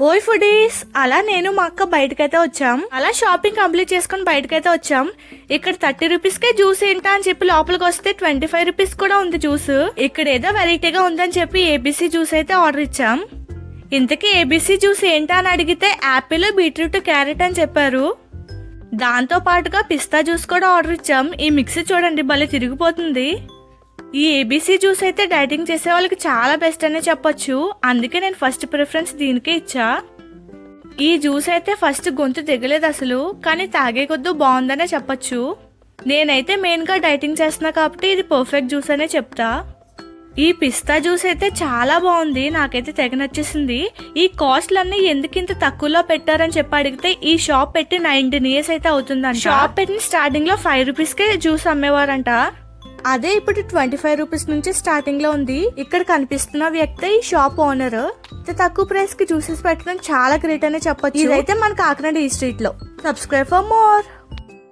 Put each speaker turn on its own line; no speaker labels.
ఓయ్ ఫుడీస్, అలా నేను మా అక్క బయటకైతే వచ్చాం. అలా షాపింగ్ కంప్లీట్ చేసుకుని బయటకైతే వచ్చాం. ఇక్కడ 30 రూపీస్కే జ్యూస్ ఏంటా అని చెప్పి లోపలికి వస్తే 25 రూపీస్ కూడా ఉంది జ్యూస్. ఇక్కడ ఏదో వెరైటీగా ఉందని చెప్పి ఏబీసీ జ్యూస్ అయితే ఆర్డర్ ఇచ్చాం. ఇంతకీ ఏబీసీ జ్యూస్ ఏంటా అని అడిగితే యాపిల్, బీట్రూట్, క్యారెట్ అని చెప్పారు. దాంతో పాటుగా పిస్తా జ్యూస్ కూడా ఆర్డర్ ఇచ్చాం. ఈ మిక్సీ చూడండి భలే తిరిగిపోతుంది. ఈ ఏబీసీ జ్యూస్ అయితే డైటింగ్ చేసే వాళ్ళకి చాలా బెస్ట్ అనే చెప్పొచ్చు. అందుకే నేను ఫస్ట్ ప్రిఫరెన్స్ దీనికే ఇచ్చా. ఈ జ్యూస్ అయితే ఫస్ట్ గొంతు దిగలేదు అసలు, కానీ తాగే కొద్దు బాగుందనే చెప్పొచ్చు. నేనైతే మెయిన్ గా డైటింగ్ చేస్తున్నా కాబట్టి ఇది పర్ఫెక్ట్ జ్యూస్ అనే చెప్తా. ఈ పిస్తా జ్యూస్ అయితే చాలా బాగుంది, నాకైతే తెగ నచ్చేసింది. ఈ కాస్ట్లన్నీ ఎందుకు ఇంత తక్కువలో పెట్టారని చెప్పి అడిగితే ఈ షాప్ పెట్టి 19 years అయితే అవుతుందంట. షాప్ పెట్టిన స్టార్టింగ్ లో 5 రూపీస్కే జ్యూస్ అమ్మేవారంట. అదే ఇప్పుడు 25 రూపీస్ నుంచి స్టార్టింగ్ లో ఉంది. ఇక్కడ కనిపిస్తున్న వ్యక్తి ఈ షాప్ ఓనర్. తక్కువ ప్రైస్ కి జ్యూసెస్ పెట్టడం చాలా గ్రేట్ అనే చెప్పొచ్చు. ఇదైతే మన కాకినాడ ఈ స్ట్రీట్ లో. Subscribe for more.